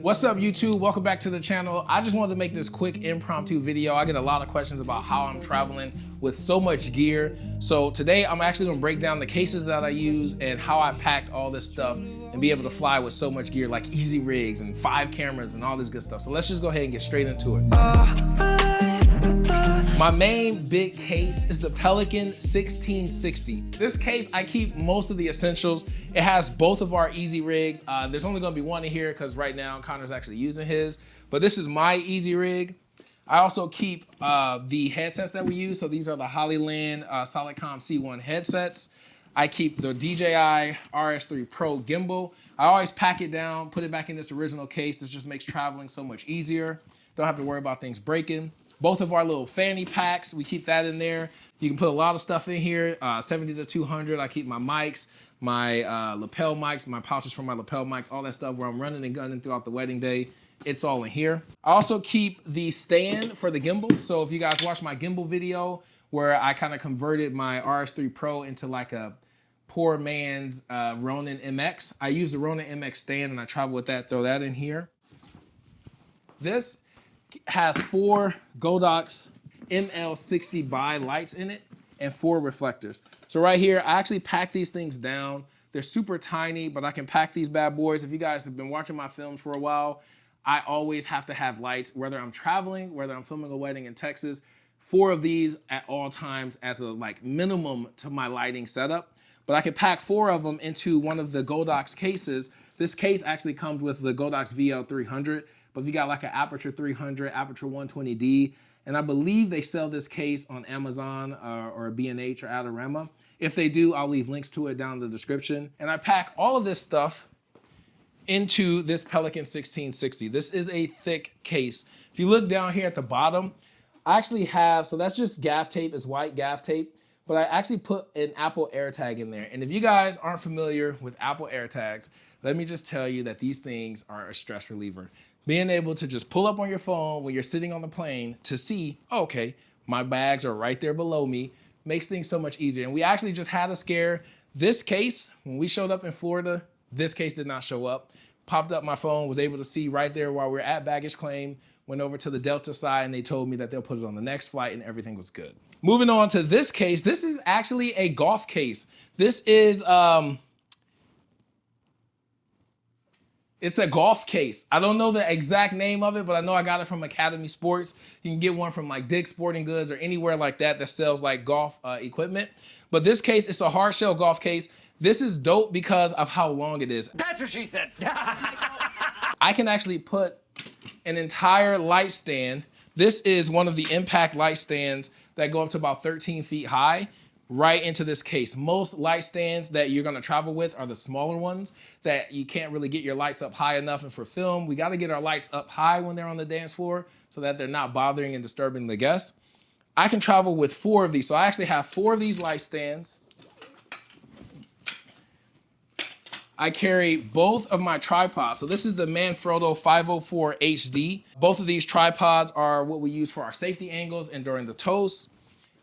What's up, YouTube? Welcome back to the channel. I just wanted to make this quick impromptu video. I get a lot of questions about how I'm traveling with so much gear. So today I'm actually gonna break down the cases that I use and how I packed all this stuff and be able to fly with so much gear, like easy rigs and 5 cameras and all this good stuff. So let's just go ahead and get straight into it. My main big case is the Pelican 1660. This case, I keep most of the essentials. It has both of our easy rigs. There's only gonna be one in here because right now Connor's actually using his, but this is my easy rig. I also keep the headsets that we use. So these are the Hollyland Solidcom C1 headsets. I keep the DJI RS3 Pro gimbal. I always pack it down, put it back in this original case. This just makes traveling so much easier. Don't have to worry about things breaking. Both of our little fanny packs, we keep that in there. You can put a lot of stuff in here, 70 to 200. I keep my mics, my lapel mics, my pouches for my lapel mics, all that stuff where I'm running and gunning throughout the wedding day. It's all in here. I also keep the stand for the gimbal. So if you guys watch my gimbal video where I kind of converted my RS3 Pro into like a poor man's Ronin MX, I use the Ronin MX stand and I travel with that, throw that in here. This has 4 Godox ML60 bi lights in it and 4 reflectors. So right here, I actually pack these things down. They're super tiny, but I can pack these bad boys. If you guys have been watching my films for a while, I always have to have lights, whether I'm traveling, whether I'm filming a wedding in Texas, 4 of these at all times as a like minimum to my lighting setup. But I can pack 4 of them into one of the Godox cases. This case actually comes with the Godox VL300, but if you got like an Aperture 300, Aperture 120D, and I believe they sell this case on Amazon or B&H or Adorama. If they do, I'll leave links to it down in the description. And I pack all of this stuff into this Pelican 1660. This is a thick case. If you look down here at the bottom, I actually have, so that's just gaff tape, it's white gaff tape, but I actually put an Apple AirTag in there. And if you guys aren't familiar with Apple AirTags, let me just tell you that these things are a stress reliever. Being able to just pull up on your phone when you're sitting on the plane to see, oh, okay, my bags are right there below me, makes things so much easier. And we actually just had a scare. This case, when we showed up in Florida, this case did not show up. Popped up my phone, was able to see right there while we were at baggage claim, went over to the Delta side and they told me that they'll put it on the next flight and everything was good. Moving on to this case, this is actually a golf case. This is, it's a golf case. I don't know the exact name of it, but I know I got it from Academy Sports. You can get one from like Dick's Sporting Goods or anywhere like that that sells like golf equipment. But this case, it's a hard shell golf case. This is dope because of how long it is. That's what she said. I can actually put an entire light stand. This is one of the impact light stands that go up to about 13 feet high right into this case. Most light stands that you're gonna travel with are the smaller ones that you can't really get your lights up high enough. And for film, we gotta get our lights up high when they're on the dance floor so that they're not bothering and disturbing the guests. I can travel with 4 of these. So I actually have 4 of these light stands. I carry both of my tripods. So this is the Manfrotto 504 HD. Both of these tripods are what we use for our safety angles and during the toast.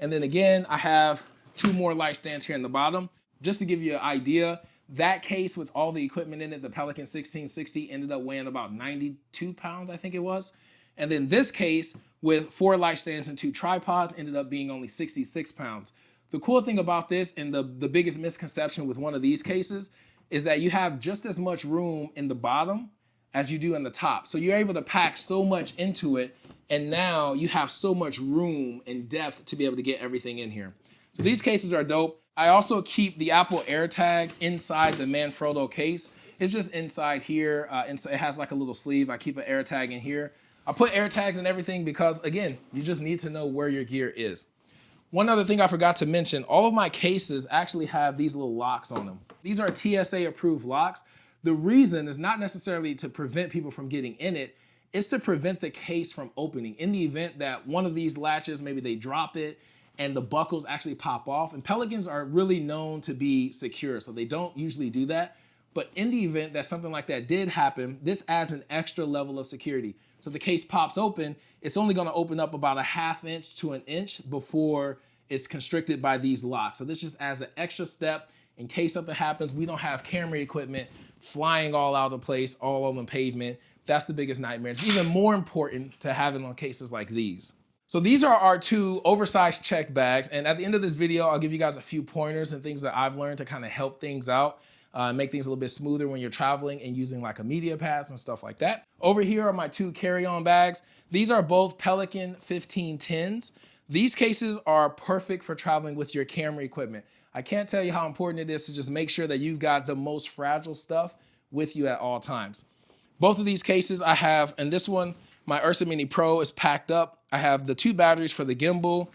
And then again, I have 2 more light stands here in the bottom. Just to give you an idea, that case with all the equipment in it, the Pelican 1660 ended up weighing about 92 pounds, I think it was. And then this case with 4 light stands and 2 tripods ended up being only 66 pounds. The cool thing about this and the biggest misconception with one of these cases is that you have just as much room in the bottom as you do in the top. So you're able to pack so much into it, and now you have so much room and depth to be able to get everything in here. So these cases are dope. I also keep the Apple AirTag inside the Manfrotto case. It's just inside here. It has like a little sleeve. I keep an AirTag in here. I put AirTags in everything because, again, you just need to know where your gear is. One other thing I forgot to mention, all of my cases actually have these little locks on them. These are TSA approved locks. The reason is not necessarily to prevent people from getting in it, it's to prevent the case from opening. In the event that one of these latches, maybe they drop it and the buckles actually pop off. And Pelicans are really known to be secure, so they don't usually do that. But in the event that something like that did happen, this adds an extra level of security. So the case pops open, it's only gonna open up about a ½ inch to an inch before it's constricted by these locks. So this just adds an extra step in case something happens. We don't have camera equipment flying all out of place, all on the pavement. That's the biggest nightmare. It's even more important to have it on cases like these. So these are our two oversized check bags. And at the end of this video, I'll give you guys a few pointers and things that I've learned to kind of help things out, make things a little bit smoother when you're traveling and using like a media pass and stuff like that. Over here are my two carry-on bags. These are both Pelican 1510s. These cases are perfect for traveling with your camera equipment. I can't tell you how important it is to just make sure that you've got the most fragile stuff with you at all times. Both of these cases I have, and this one, my Ursa Mini Pro is packed up. I have the two batteries for the gimbal.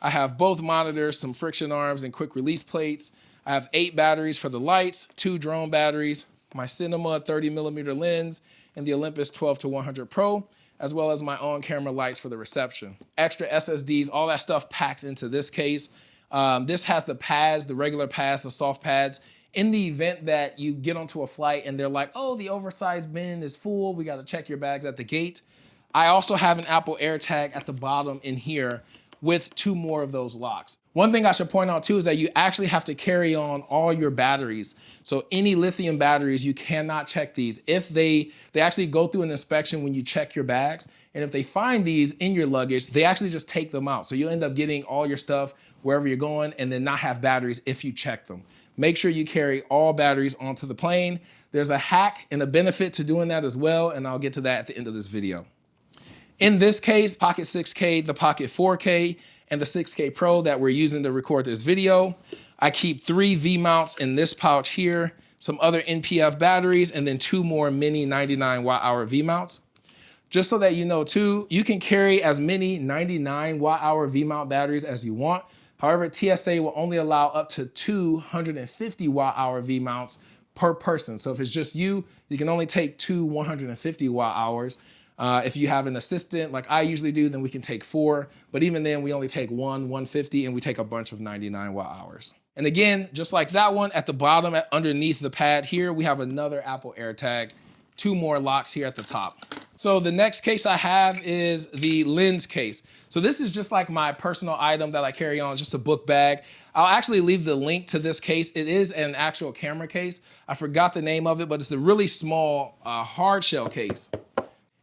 I have both monitors, some friction arms and quick release plates. I have 8 batteries for the lights, 2 drone batteries, my Cinema 30mm lens, and the Olympus 12-100 Pro, as well as my on-camera lights for the reception. Extra SSDs, all that stuff packs into this case. This has the pads, the regular pads, the soft pads. In the event that you get onto a flight and they're like, oh, the oversized bin is full, we gotta check your bags at the gate. I also have an Apple AirTag at the bottom in here with 2 more of those locks. One thing I should point out too is that you actually have to carry on all your batteries. So any lithium batteries, you cannot check these. If they actually go through an inspection when you check your bags, and if they find these in your luggage, they actually just take them out. So you'll end up getting all your stuff wherever you're going and then not have batteries if you check them. Make sure you carry all batteries onto the plane. There's a hack and a benefit to doing that as well, and I'll get to that at the end of this video. In this case, Pocket 6K, the Pocket 4K, and the 6K Pro that we're using to record this video. I keep 3 V-mounts in this pouch here, some other NPF batteries, and then 2 more mini 99 watt-hour V-mounts. Just so that you know too, you can carry as many 99 watt-hour V-mount batteries as you want. However, TSA will only allow up to 250 watt-hour V-mounts per person. So if it's just you, you can only take 2 150 watt-hours. If you have an assistant, like I usually do, then we can take 4. But even then, we only take 1 150, and we take a bunch of 99 watt-hours. And again, just like that one, at the bottom, underneath the pad here, we have another Apple AirTag, 2 more locks here at the top. So the next case I have is the lens case. So this is just like my personal item that I carry on, just a book bag. I'll actually leave the link to this case. It is an actual camera case. I forgot the name of it, but it's a really small hard shell case.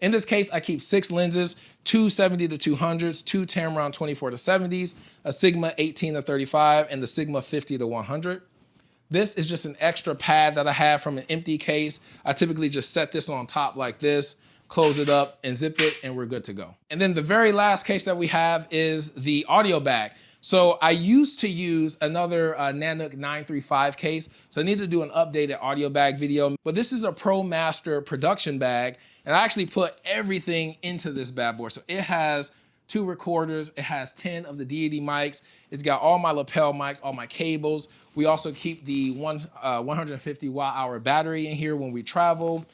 In this case, I keep 6 lenses, 2 70-200s, 2 Tamron 24-70s, a Sigma 18-35, and the Sigma 50-100. This is just an extra pad that I have from an empty case. I typically just set this on top like this, close it up and zip it, and we're good to go. And then the very last case that we have is the audio bag. So I used to use another Nanook 935 case, so I need to do an updated audio bag video, but this is a Pro Master production bag, and I actually put everything into this bad boy. So it has 2 recorders, it has 10 of the deity mics, it's got all my lapel mics, all my cables. We also keep the 150 watt-hour battery in here when we travel,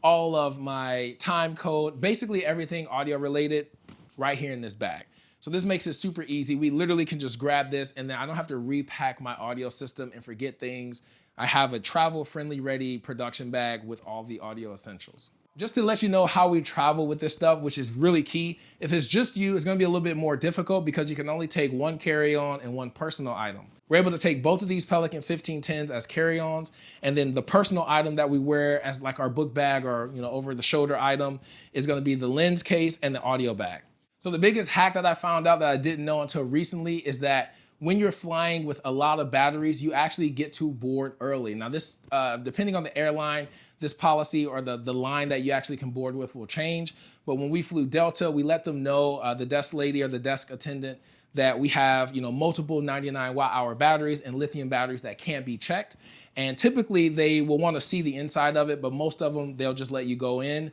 all of my time code, basically everything audio related right here in this bag. So this makes it super easy. We literally can just grab this and then I don't have to repack my audio system and forget things. I have a travel-friendly ready production bag with all the audio essentials. Just to let you know how we travel with this stuff, which is really key. If it's just you, it's gonna be a little bit more difficult because you can only take 1 carry-on and 1 personal item. We're able to take both of these Pelican 1510s as carry-ons, and then the personal item that we wear as like our book bag or over the shoulder item is gonna be the lens case and the audio bag. So the biggest hack that I found out that I didn't know until recently is that when you're flying with a lot of batteries, you actually get to board early. Now this, depending on the airline, this policy or the line that you actually can board with will change. But when we flew Delta, we let them know, the desk lady or the desk attendant, that we have multiple 99 watt-hour batteries and lithium batteries that can't be checked. And typically they will want to see the inside of it, but most of them, they'll just let you go in.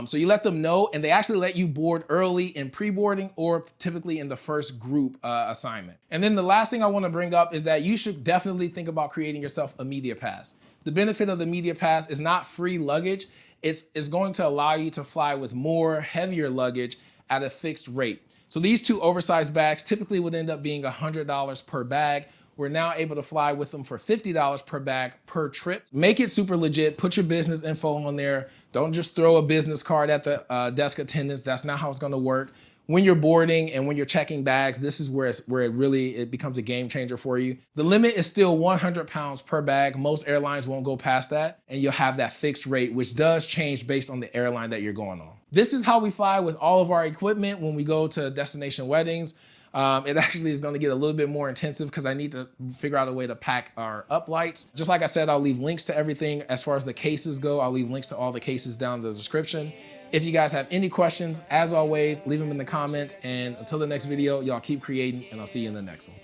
So you let them know, and they actually let you board early in pre-boarding or typically in the first group assignment. And then the last thing I want to bring up is that you should definitely think about creating yourself a media pass. The benefit of the media pass is not free luggage. It's going to allow you to fly with more heavier luggage at a fixed rate. So these 2 oversized bags typically would end up being $100 per bag. We're now able to fly with them for $50 per bag per trip. Make it super legit. Put your business info on there. Don't just throw a business card at the desk attendants. That's not how it's going to work. when you're boarding and when you're checking bags, this is where it becomes a game changer for you. The limit is still 100 pounds per bag. Most airlines won't go past that, and you'll have that fixed rate, which does change based on the airline that you're going on. This is how we fly with all of our equipment when we go to destination weddings. It actually is going to get a little bit more intensive because I need to figure out a way to pack our up lights. Just like I said, I'll leave links to everything. As far as the cases go, I'll leave links to all the cases down in the description. If you guys have any questions, as always, leave them in the comments. And until the next video, y'all keep creating, and I'll see you in the next one.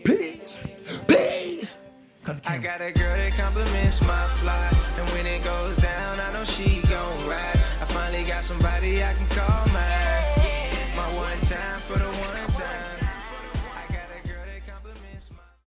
Peace. Peace. I got a girl that compliments my fly, and when it goes down,